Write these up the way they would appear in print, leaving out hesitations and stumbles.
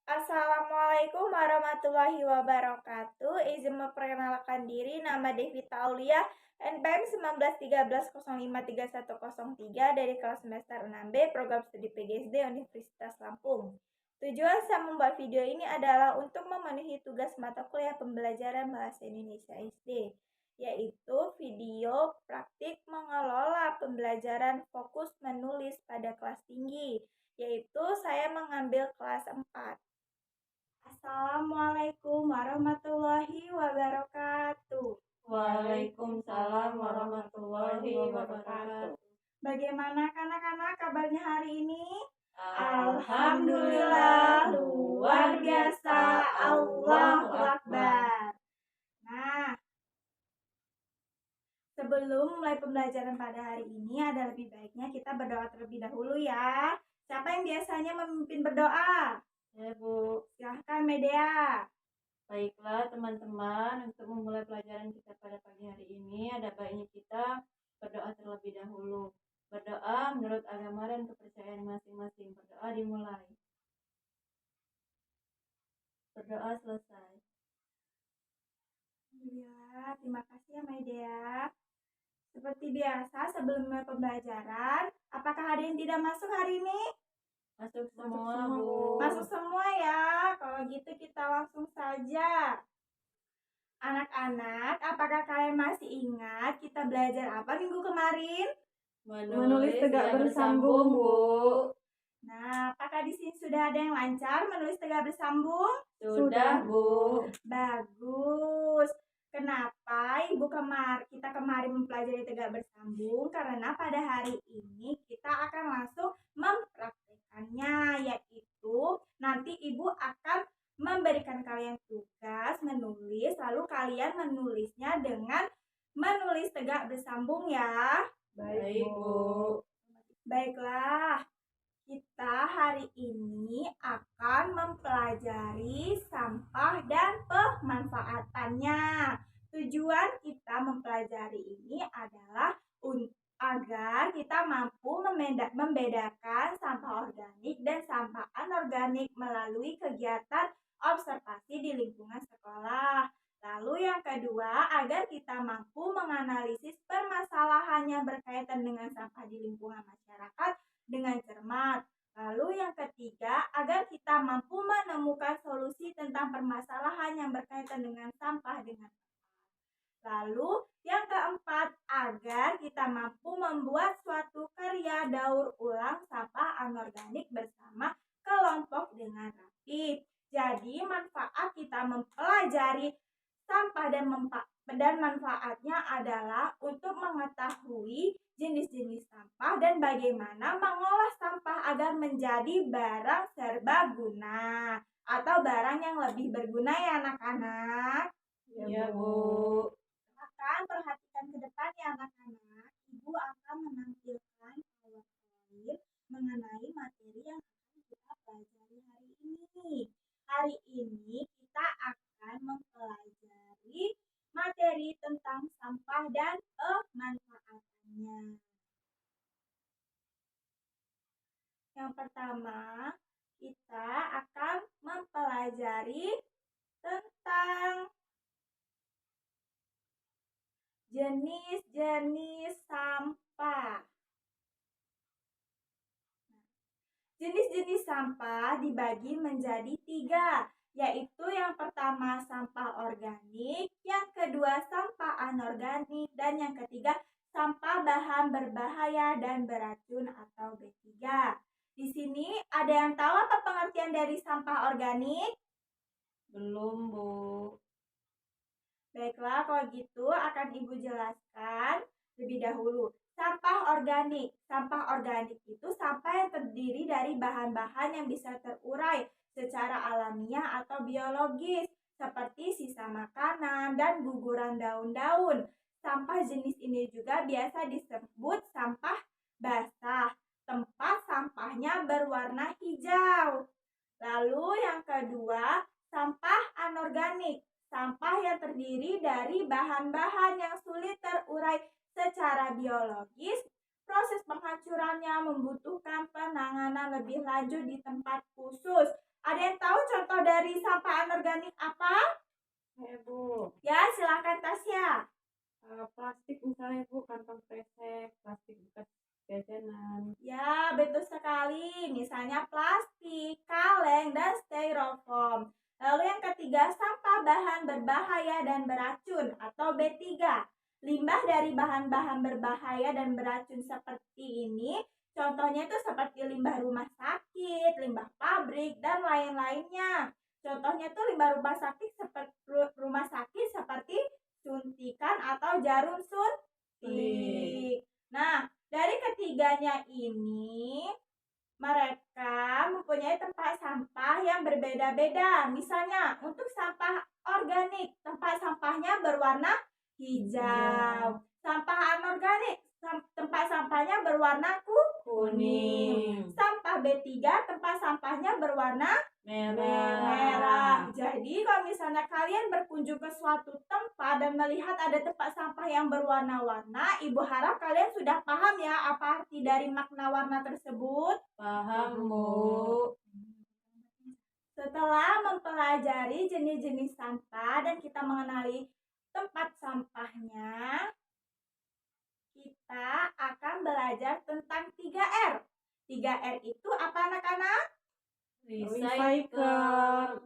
Assalamualaikum warahmatullahi wabarakatuh. Izin memperkenalkan diri, nama Devita Aulia, NPM 1913053103 dari kelas semester 6B Program Studi PGSD Universitas Lampung. Tujuan saya membuat video ini adalah untuk memenuhi tugas mata kuliah pembelajaran Bahasa Indonesia SD, yaitu video praktik mengelola pembelajaran fokus menulis pada kelas tinggi, yaitu saya mengambil kelas 4. Assalamualaikum warahmatullahi wabarakatuh. Waalaikumsalam warahmatullahi wabarakatuh. Bagaimana anak-anak kabarnya hari ini? Alhamdulillah, luar biasa, Allahu Akbar. Nah, sebelum mulai pembelajaran pada hari ini, ada lebih baiknya kita berdoa terlebih dahulu ya. Siapa yang biasanya memimpin berdoa? Ya Bu, Silahkan Medea. baiklah teman-teman, untuk memulai pelajaran kita pada pagi hari ini, ada baiknya kita berdoa terlebih dahulu. Berdoa menurut agama dan kepercayaan masing-masing. Berdoa dimulai. Berdoa selesai. Alhamdulillah, terima kasih ya Medea. Seperti biasa, sebelum mulai pembelajaran, apakah ada yang tidak masuk hari ini? Masuk semua Bu. Masuk semua ya. Kalau gitu kita langsung saja. Anak-anak, apakah kalian masih ingat kita belajar apa minggu kemarin? Menulis tegak bersambung Bu. Nah, apakah di sini sudah ada yang lancar menulis tegak bersambung? Sudah Bu. Bagus. Kenapa kita kemarin mempelajari tegak bersambung? Karena pada hari ini kita akan langsung mempraktekannya, yaitu nanti Ibu akan memberikan kalian tugas menulis, lalu kalian menulisnya dengan menulis tegak bersambung ya. Baik Bu. Baiklah, kita hari ini akan mempelajari sampah dan pemanfaatannya. Tujuan kita mempelajari ini adalah agar kita mampu membedakan sampah organik dan sampah anorganik melalui kegiatan observasi di lingkungan sekolah. Lalu yang kedua, agar kita mampu menganalisis permasalahan yang berkaitan dengan sampah di lingkungan masyarakat dengan cermat. Lalu yang ketiga, agar kita mampu menemukan solusi tentang permasalahan yang berkaitan dengan sampah dengan tepat. Lalu yang keempat, agar kita mampu membuat suatu karya daur ulang sampah anorganik bersama kelompok dengan rapi. Jadi manfaat kita mempelajari sampah dan manfaatnya adalah untuk mengetahui jenis-jenis sampah dan bagaimana mengolah sampah agar menjadi barang serbaguna atau barang yang lebih berguna ya anak-anak. Ya Bu. Akan perhatikan ke depan ya anak-anak. Ibu akan menampilkan PowerPoint mengenai materi yang akan kita pelajari hari ini. Hari ini kita akan mempelajari materi tentang sampah dan pemanfaatannya. Yang pertama, kita akan mempelajari tentang jenis-jenis sampah. Jenis-jenis sampah dibagi menjadi 3, yaitu yang pertama sampah organik, yang kedua sampah anorganik, dan yang ketiga sampah bahan berbahaya dan beracun atau B3. Di sini ada yang tahu apa pengertian dari sampah organik? Belum Bu. Baiklah, kalau gitu akan Ibu jelaskan lebih dahulu. Sampah organik. Sampah organik itu sampah yang terdiri dari bahan-bahan yang bisa terurai secara alamiah atau biologis, seperti sisa makanan dan guguran daun-daun. Sampah jenis ini juga biasa disebut sampah basah. Tempat sampahnya berwarna hijau. Lalu yang kedua, sampah anorganik. Sampah yang terdiri dari bahan-bahan yang sulit terurai secara biologis, proses penghancuran ukurannya membutuhkan penanganan lebih lanjut di tempat khusus. Ada yang tahu contoh dari sampah anorganik apa? Ya, Bu. Ya, silakan Tasya. Plastik misalnya, Bu, kantong kresek, plastik bekas jajanan. Ya, betul sekali. Misalnya plastik, kaleng, dan styrofoam. Lalu yang ketiga, sampah bahan berbahaya dan beracun atau B3. Limbah dari bahan-bahan berbahaya dan beracun seperti ini, contohnya itu seperti limbah rumah sakit, limbah pabrik, dan lain-lainnya. Contohnya itu limbah rumah sakit seperti suntikan atau jarum suntik. Nah, dari ketiganya ini, mereka mempunyai tempat sampah yang berbeda-beda. Misalnya, untuk sampah organik, tempat sampahnya berwarna hijau. Sampah anorganik, tempat sampahnya berwarna kuning. Sampah B3, tempat sampahnya berwarna merah. Jadi kalau misalnya kalian berkunjung ke suatu tempat dan melihat ada tempat sampah yang berwarna-warna, Ibu harap kalian sudah paham ya apa arti dari makna warna tersebut. Paham, Bu. Setelah mempelajari jenis-jenis sampah dan kita mengenali tempat sampahnya, kita akan belajar tentang 3R. 3R itu apa anak-anak? Recycle,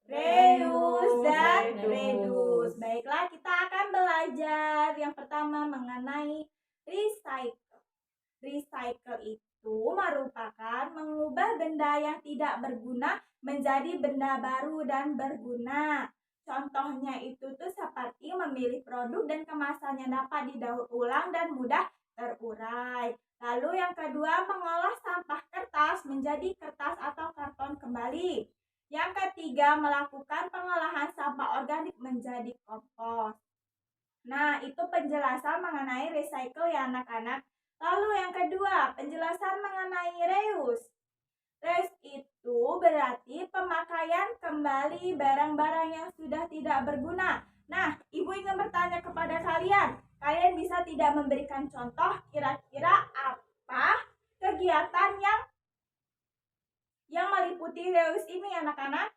Reuse dan reduce. reduce. Baiklah, kita akan belajar yang pertama mengenai recycle. Recycle itu merupakan mengubah benda yang tidak berguna menjadi benda baru dan berguna. Contohnya itu tuh seperti memilih produk dan kemasan yang dapat didaur ulang dan mudah terurai. Lalu yang kedua, mengolah sampah kertas menjadi kertas atau karton kembali. Yang ketiga, melakukan pengolahan sampah organik menjadi kompos. Nah, itu penjelasan mengenai recycle ya anak-anak. Lalu yang kedua, penjelasan mengenai reuse. Reuse itu berarti pemakaian kembali barang-barang yang sudah tidak berguna. Nah, Ibu ingin bertanya kepada kalian. Kalian bisa tidak memberikan contoh kira-kira apa kegiatan yang meliputi reuse ini anak-anak?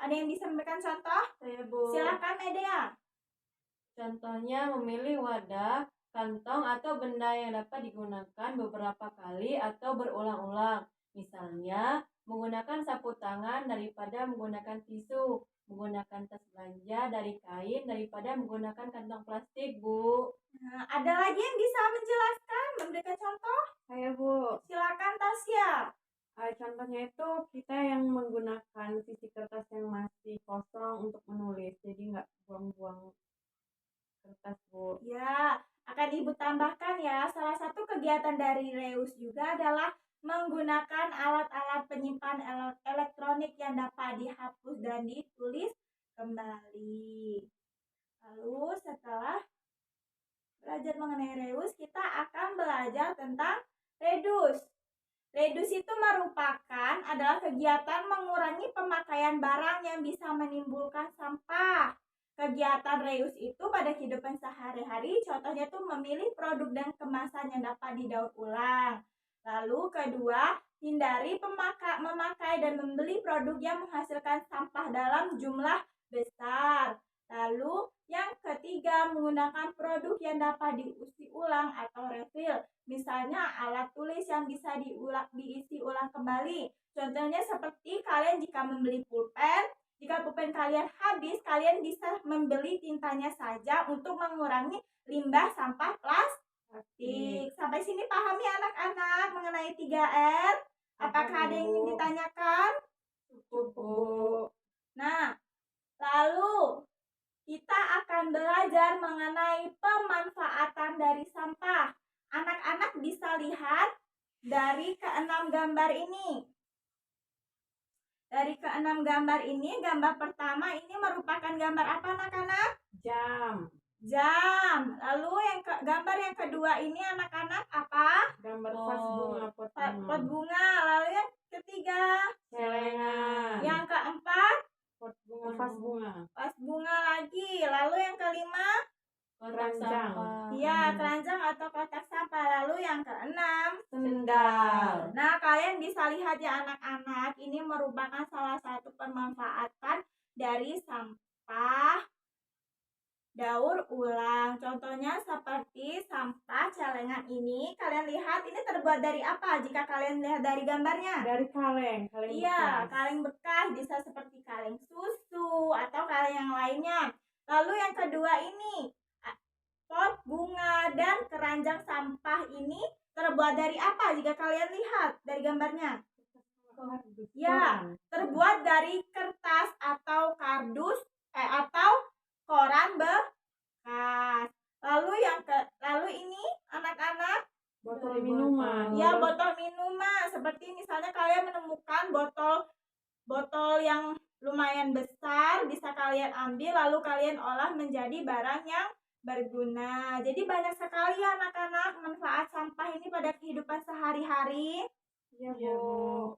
Ada yang bisa memberikan contoh? Saya, Bu. Silakan Medea. Contohnya memilih wadah, kantong atau benda yang dapat digunakan beberapa kali atau berulang-ulang. Misalnya, menggunakan sapu tangan daripada menggunakan tisu, menggunakan tas belanja dari kain daripada menggunakan kantong plastik, Bu. Nah, ada lagi yang bisa menjelaskan, memberikan contoh? Saya, Bu. Silakan Tasya. Contohnya itu kita yang menggunakan sisi kertas yang masih kosong untuk menulis, jadi nggak buang-buang kertas, Bu. Ya, akan Ibu tambahkan ya, salah satu kegiatan dari reuse juga adalah menggunakan alat-alat penyimpan elektronik yang dapat dihapus dan ditulis kembali. Lalu setelah belajar mengenai reuse, kita akan belajar tentang reduce. Reduce itu merupakan adalah kegiatan mengurangi pemakaian barang yang bisa menimbulkan sampah. Kegiatan reuse itu pada kehidupan sehari-hari, contohnya tuh memilih produk dan kemasan yang dapat didaur ulang. Lalu kedua, hindari memakai dan membeli produk yang menghasilkan sampah dalam jumlah besar. Lalu yang ketiga, menggunakan produk yang dapat diisi ulang atau refill. Misalnya alat tulis yang bisa diisi ulang kembali. Contohnya seperti kalian jika membeli pulpen, jika pulpen kalian habis, kalian bisa membeli tintanya saja untuk mengurangi limbah sampah plastik. Sampai sini paham ya anak-anak mengenai 3R? Apakah ada yang ingin ditanyakan? Cukup, Bu. Nah, lalu kita akan belajar mengenai pemanfaatan dari sampah. Anak-anak bisa lihat dari keenam gambar ini. Dari keenam gambar ini, gambar pertama ini merupakan gambar apa anak-anak? Jam. Lalu gambar yang kedua ini anak-anak apa? Gambar vas bunga, pot Pot bunga. Lalu yang ketiga? celengan. Yang keempat? Pot bunga, vas bunga. Vas bunga lagi. Lalu yang kelima? Kotak Keranjang. sampah. Iya, keranjang atau kotak sampah. Lalu yang keenam? keenam, Sendal. Nah, kalian bisa lihat ya anak-anak, ini merupakan salah satu pemanfaatan dari sampah daur ulang. Contohnya seperti sampah celengan ini. Kalian lihat ini terbuat dari apa? Jika kalian lihat dari gambarnya. Dari kaleng Iya, bekas. kaleng bekas bisa seperti kaleng susu atau kaleng yang lainnya. Lalu yang kedua ini, pot bunga dan keranjang sampah ini terbuat dari apa? Jika kalian lihat dari gambarnya. Ya, terbuat dari kertas atau kardus atau koran bekas. Lalu ini anak-anak, Botol minuman. ya botol minuman. Seperti misalnya kalian menemukan botol yang lumayan besar, bisa kalian ambil lalu kalian olah menjadi barang yang berguna. Jadi banyak sekali anak-anak manfaat sampah ini pada kehidupan sehari-hari. Iya, Bu.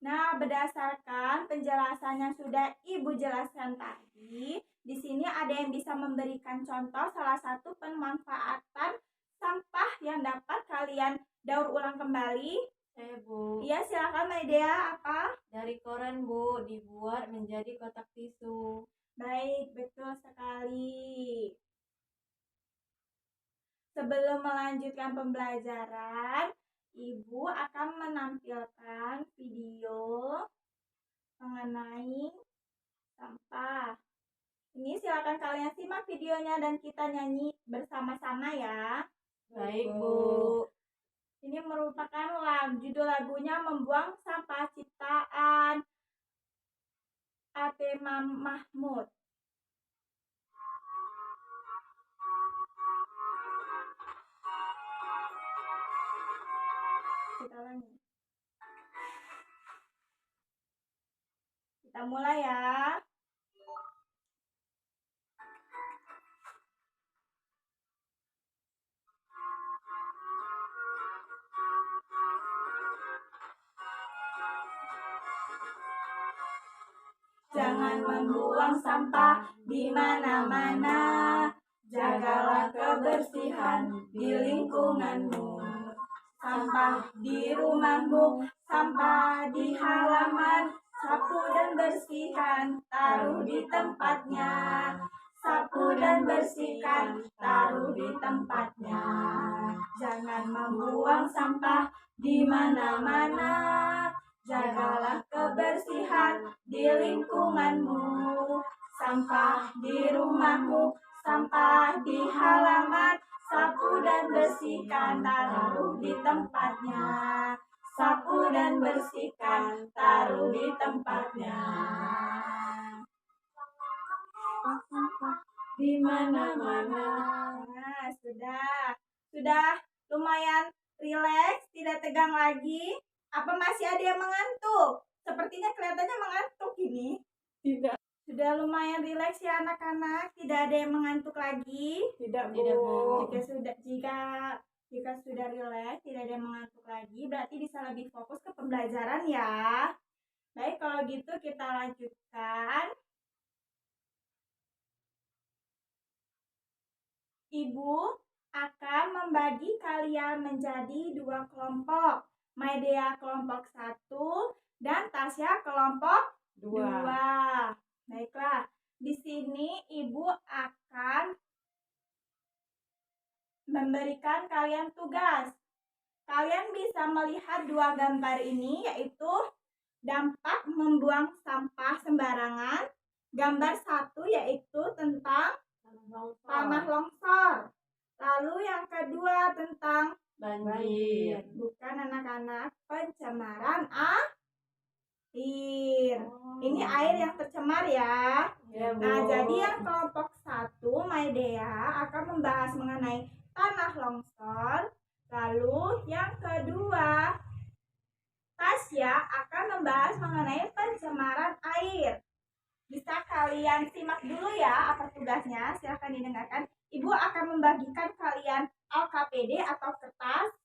Nah, berdasarkan penjelasan yang sudah Ibu jelaskan tadi, di sini ada yang bisa memberikan contoh salah satu pemanfaatan sampah yang dapat kalian daur ulang kembali. Saya, Bu. Iya, silakan Maidea. Apa? Dari koran, Bu, dibuat menjadi kotak tisu. Baik, betul sekali. Sebelum melanjutkan pembelajaran, Ibu akan menampilkan video mengenai sampah. Ini silakan kalian simak videonya dan kita nyanyi bersama-sama ya. Baik, Bu. Ini merupakan judul lagunya Membuang Sampah ciptaan A.P. Mahmud. Kita mulai ya. Jangan membuang sampah di mana-mana. Jagalah kebersihan di lingkunganmu. Sampah di rumahmu, sampah di halaman, sapu dan bersihkan, taruh di tempatnya. Sapu dan bersihkan, taruh di tempatnya. Jangan membuang sampah di mana-mana. Jagalah kebersihan di lingkunganmu. Sampah di rumahmu, sampah di halaman, sapu dan bersihkan, taruh di tempatnya. Sapu dan bersihkan, taruh di tempatnya. Di mana-mana. Nah, sudah lumayan rileks, tidak tegang lagi. Apa masih ada yang mengantuk? Sepertinya kelihatannya mengantuk ini. Tidak. Sudah lumayan rileks ya anak-anak, tidak ada yang mengantuk lagi. Tidak, Bu. Tidak, Bu. Jika sudah rileks, tidak ada yang mengantuk lagi, berarti bisa lebih fokus ke pembelajaran ya. Baik, kalau gitu kita lanjutkan. Ibu akan membagi kalian menjadi 2 kelompok. Maidea kelompok 1 dan Tasya kelompok 2. Baiklah, di sini Ibu akan memberikan kalian tugas. Kalian bisa melihat 2 gambar ini, yaitu dampak membuang sampah sembarangan. Gambar 1 yaitu tentang tanah longsor. Lalu yang kedua tentang Banjir. Bukan anak-anak, pencemaran air. Ini air yang tercemar ya. Ya, Bu. Nah, jadi yang kelompok 1, Maidea akan membahas mengenai tanah longsor. Lalu yang kedua, Tasya akan membahas mengenai pencemaran air. Bisa kalian simak dulu ya apa tugasnya, silahkan didengarkan. Ibu akan membagikan kalian LKPD atau kertas.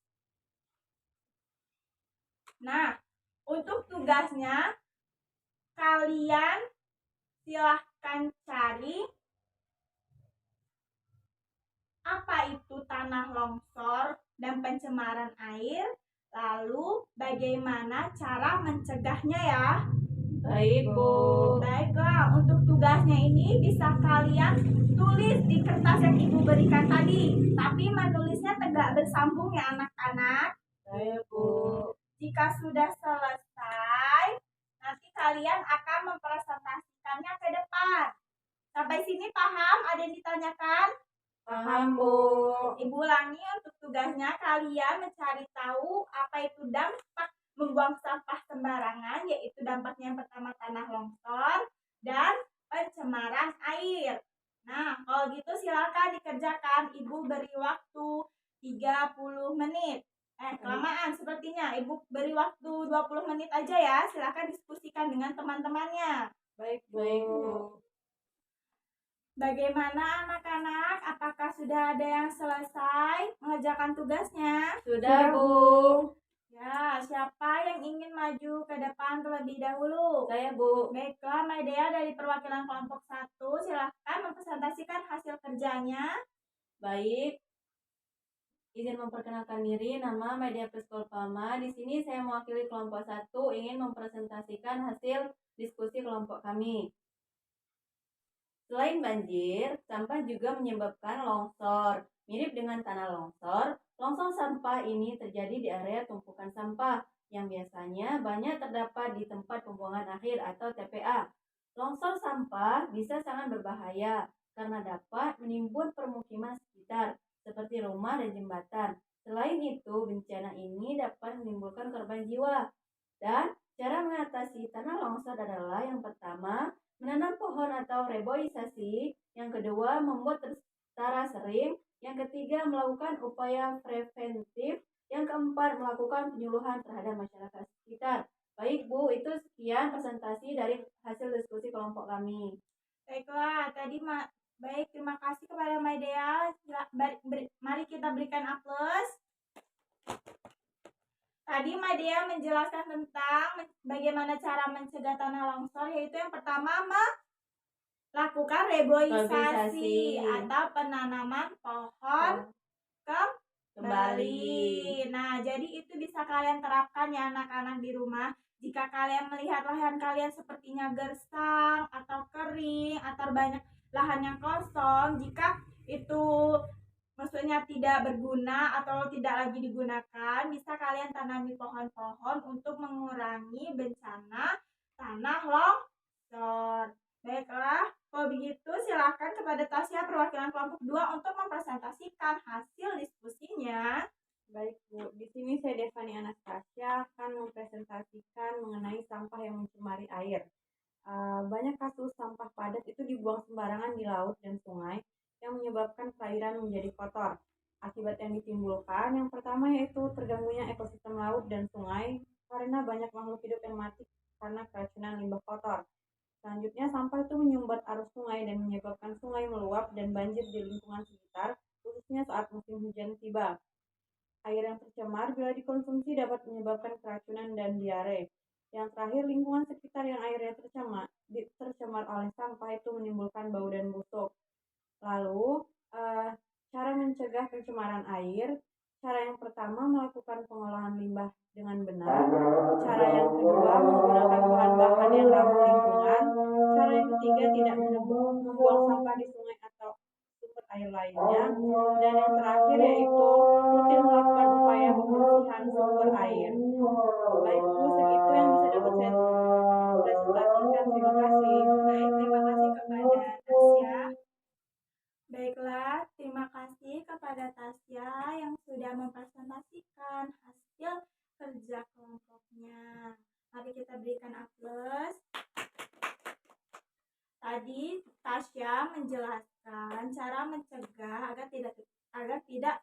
Nah, untuk tugasnya kalian silahkan cari apa itu tanah longsor dan pencemaran air. Lalu bagaimana cara mencegahnya ya? Baik, Bu. Baiklah, untuk tugasnya ini bisa kalian tulis di kertas yang Ibu berikan tadi. Tapi menulisnya tegak bersambung ya anak-anak. Baik, Bu. Jika sudah selesai, nanti kalian akan mempresentasikannya ke depan. Sampai sini paham? Ada yang ditanyakan? Paham, Bu. Ibu ulangi untuk tugasnya kalian mencari tahu apa itu dampak membuang sampah sembarangan, yaitu dampaknya yang pertama tanah longsor dan pencemaran air. Nah, kalau gitu silakan dikerjakan. Ibu beri waktu 30 menit. Kelamaan sepertinya. Ibu beri waktu 20 menit aja ya. Silakan diskusikan dengan teman-temannya. Baik, Baik, Bu. Bagaimana anak-anak? Apakah sudah ada yang selesai mengerjakan tugasnya? Sudah, Bu. Ya, siapa yang ingin maju ke depan terlebih dahulu? Saya, Bu. Baiklah, Maidea dari perwakilan kelompok 1, silahkan mempresentasikan hasil kerjanya. Baik. Izin memperkenalkan diri, nama Media Pama. Di sini saya mewakili kelompok 1 ingin mempresentasikan hasil diskusi kelompok kami. Selain banjir, sampah juga menyebabkan longsor. Mirip dengan tanah longsor, longsor sampah ini terjadi di area tumpukan sampah yang biasanya banyak terdapat di tempat pembuangan akhir atau TPA. Longsor sampah bisa sangat berbahaya karena dapat menimbun permukiman sekitar, seperti rumah dan jembatan. Selain itu, bencana ini dapat menimbulkan korban jiwa. Dan cara mengatasi tanah longsor adalah yang pertama, menanam pohon atau reboisasi, yang kedua membuat tertara sering, yang ketiga melakukan upaya preventif, yang keempat melakukan penyuluhan terhadap masyarakat sekitar. Baik Bu, itu sekian presentasi dari hasil diskusi kelompok kami. Baiklah, baik, terima kasih kepada Maidea. Mari kita berikan aplaus. Tadi Maidea menjelaskan tentang bagaimana cara mencegah tanah longsor, yaitu yang pertama melakukan reboisasi atau penanaman pohon kembali. Nah, jadi itu bisa kalian terapkan ya anak-anak di rumah. Jika kalian melihat lahan kalian sepertinya gersang atau kering atau banyak lahan yang kosong, jika itu maksudnya tidak berguna atau tidak lagi digunakan, bisa kalian tanami pohon-pohon untuk mengurangi bencana tanah longsor. Baiklah, kalau begitu silakan kepada Tasya perwakilan kelompok 2 untuk mempresentasikan hasil diskusinya. Baik, Bu. Di sini saya Devani Anastasia akan mempresentasikan mengenai sampah yang mencemari air. Banyak kasus sampah padat itu dibuang sembarangan di laut dan sungai yang menyebabkan perairan menjadi kotor. Akibat yang ditimbulkan, yang pertama yaitu terganggunya ekosistem laut dan sungai karena banyak makhluk hidup yang mati karena keracunan limbah kotor. Selanjutnya, sampah itu menyumbat arus sungai dan menyebabkan sungai meluap dan banjir di lingkungan sekitar, khususnya saat musim hujan tiba. Air yang tercemar bila dikonsumsi dapat menyebabkan keracunan dan diare. Yang terakhir, lingkungan sekitar yang airnya tercemar oleh sampah itu menimbulkan bau dan busuk. Lalu, cara mencegah pencemaran air. Cara yang pertama, melakukan pengolahan limbah dengan benar. Cara yang kedua, menggunakan bahan-bahan yang ramah lingkungan. Cara yang ketiga, tidak membuang sampah di sungai atau sumber air lainnya. Dan yang terakhir yaitu rutin melakukan upaya pembersihan sumber air. Baik Bu, segitu yang bisa dapat saya presentasikan. Terima kasih. Baik, terima kasih kepada Tasya. Baiklah, terima kasih kepada Tasya yang sudah mempresentasikan hasil kerja kelompoknya. Mari kita berikan aplaus. Tadi Tasya menjelaskan cara mencegah agar tidak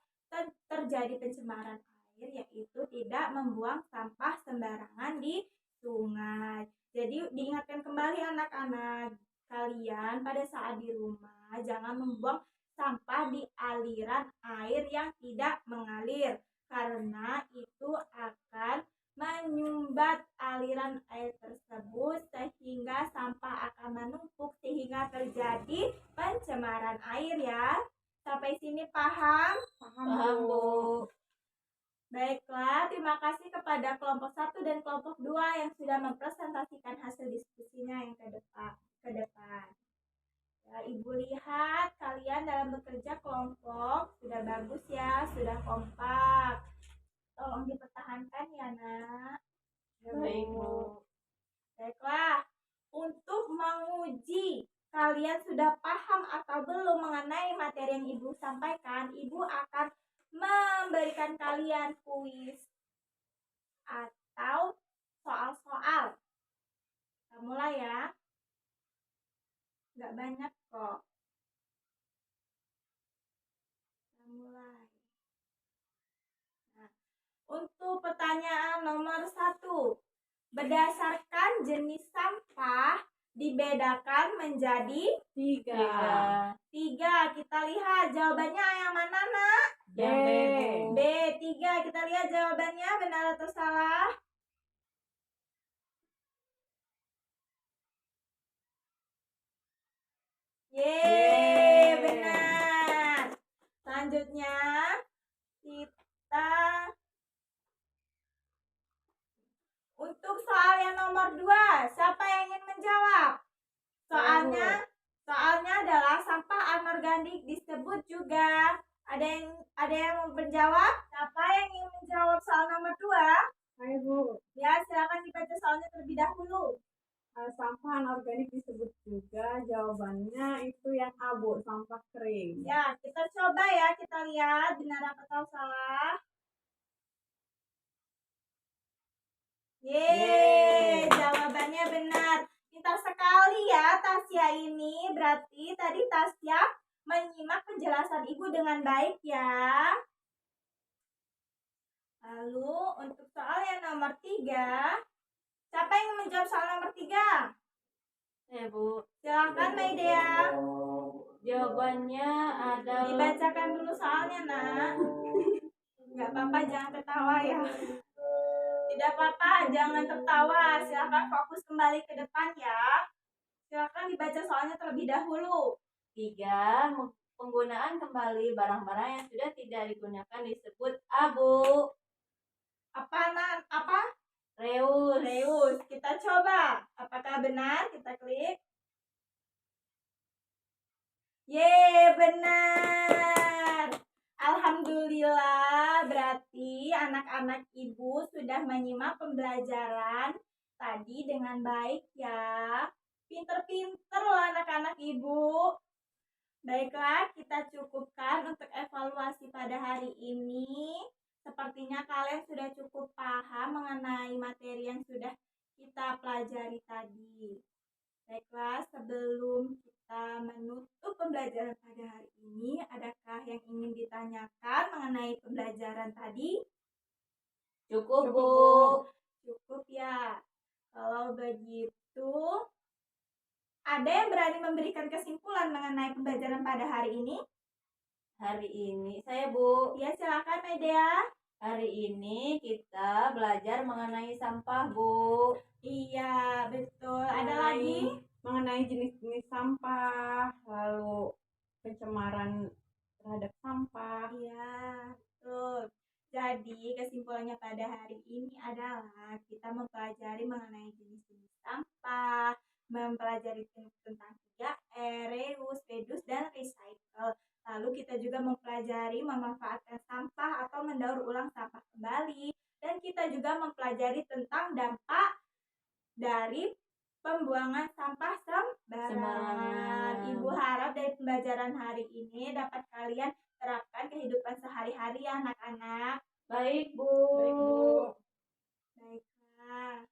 terjadi pencemaran air, yaitu tidak membuang sampah sembarangan di sungai. Jadi diingatkan kembali anak-anak kalian pada saat di rumah, jangan membuang sampah di aliran air yang tidak mengalir, karena itu akan menyumbat aliran air tersebut sehingga sampah akan menumpuk sehingga terjadi pencemaran air ya. Sampai sini paham? Paham, Bu. Baiklah, terima kasih kepada kelompok 1 dan kelompok 2 yang sudah mempresentasikan hasil diskusinya yang ke depan. Ya, Ibu lihat kalian dalam bekerja kelompok sudah bagus ya, sudah kompak. Tolong dipertahankan ya, Nak. Baik, Bu. Baiklah, untuk menguji kalian sudah paham atau belum mengenai materi yang Ibu sampaikan, Ibu akan memberikan kalian kuis atau soal-soal. Kita mulai ya. Nggak banyak kok. Kita mulai. Nah, untuk pertanyaan nomor 1. Berdasarkan jenis sampah dibedakan menjadi 3. 3. Kita lihat jawabannya yang mana, Nak? Yang B, Bu. B. 3. Kita lihat jawabannya benar atau salah. Yeay, benar. Selanjutnya kita untuk soal yang nomor 2, siapa yang ingin menjawab? Soalnya adalah sampah anorganik disebut juga. Ada yang mau menjawab? Siapa yang ingin menjawab soal nomor 2? Hai Bu, Ya, silakan dibaca soalnya terlebih dahulu. sampah anorganik disebut juga, jawabannya itu yang A Bu, sampah kering. Ya, kita coba ya, kita lihat benar atau salah. Yeay, jawabannya benar. Pintar sekali ya Tasya ini. Berarti tadi Tasya menyimak penjelasan Ibu dengan baik ya. Lalu untuk soal yang nomor 3, siapa yang menjawab soal nomor 3? Ya, Bu. Silakan Maidea. Jawabannya adalah Dibacakan dulu soalnya, Nak. Nggak apa-apa, jangan tertawa ya. Tidak apa-apa, jangan tertawa. Silakan fokus kembali ke depan ya. Silakan dibaca soalnya terlebih dahulu. 3. Penggunaan kembali barang-barang yang sudah tidak digunakan disebut abu. Apa? Reus. Reus. Kita coba. Apakah benar? Kita klik. Yeay, benar. Alhamdulillah, berarti anak-anak Ibu sudah menyimak pembelajaran tadi dengan baik ya. Pinter-pinter loh anak-anak Ibu. Baiklah, kita cukupkan untuk evaluasi pada hari ini. Sepertinya kalian sudah cukup paham mengenai materi yang sudah kita pelajari tadi. Baiklah, sebelum kita menutup pembelajaran pada hari ini, adakah yang ingin ditanyakan mengenai pembelajaran tadi? Cukup, Bu. Cukup ya. Kalau begitu, ada yang berani memberikan kesimpulan mengenai pembelajaran pada hari ini? Hari ini saya, Bu. Ya, silakan Medea. Hari ini kita belajar mengenai sampah, Bu. Iya, betul. Ada lagi? Mengenai jenis-jenis sampah, lalu pencemaran terhadap sampah. Iya, betul. Jadi, kesimpulannya pada hari ini adalah kita mempelajari mengenai jenis-jenis sampah, mempelajari tentang 3R, reuse, reduce, dan recycle. Lalu kita juga mempelajari memanfaatkan sampah atau mendaur ulang sampah kembali. Dan kita juga mempelajari tentang dampak dari pembuangan sampah sembarangan. Ibu harap dari pembelajaran hari ini dapat kalian terapkan kehidupan sehari-hari ya anak-anak. Baik, Bu. Baik, Bu. Baiklah.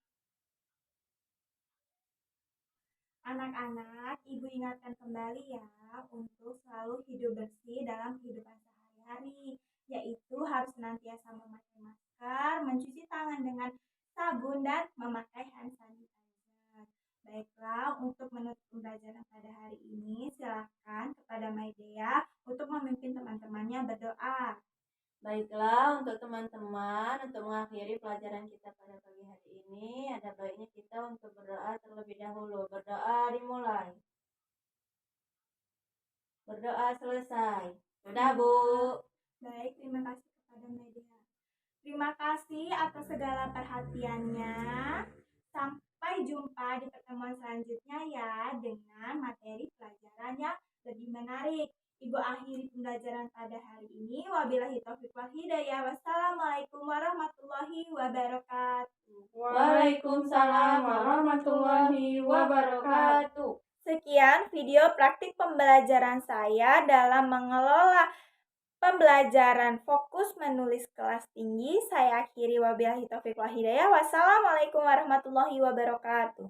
Anak-anak, Ibu ingatkan kembali ya untuk selalu hidup bersih dalam kehidupan sehari-hari, yaitu harus senantiasa memakai masker, mencuci tangan dengan sabun, dan memakai hand sanitizer. Baiklah, untuk menutup pembelajaran pada hari ini, silakan kepada Maidea untuk memimpin teman-temannya berdoa. Baiklah, untuk teman-teman, untuk mengakhiri pelajaran kita pada pagi hari ini, ada baiknya kita untuk berdoa terlebih dahulu. Berdoa dimulai. Berdoa selesai. Sudah, Bu. Baik, terima kasih kepada Medea. Terima kasih atas segala perhatiannya. Sampai jumpa di pertemuan selanjutnya ya dengan materi pelajaran yang lebih menarik. Ibu akhiri pembelajaran pada hari ini. Wabillahi taufiq wal hidayah. Wassalamualaikum warahmatullahi wabarakatuh. Waalaikumsalam warahmatullahi wabarakatuh. Sekian video praktik pembelajaran saya dalam mengelola pembelajaran fokus menulis kelas tinggi. Saya akhiri wabillahi taufiq wal hidayah. Wassalamualaikum warahmatullahi wabarakatuh.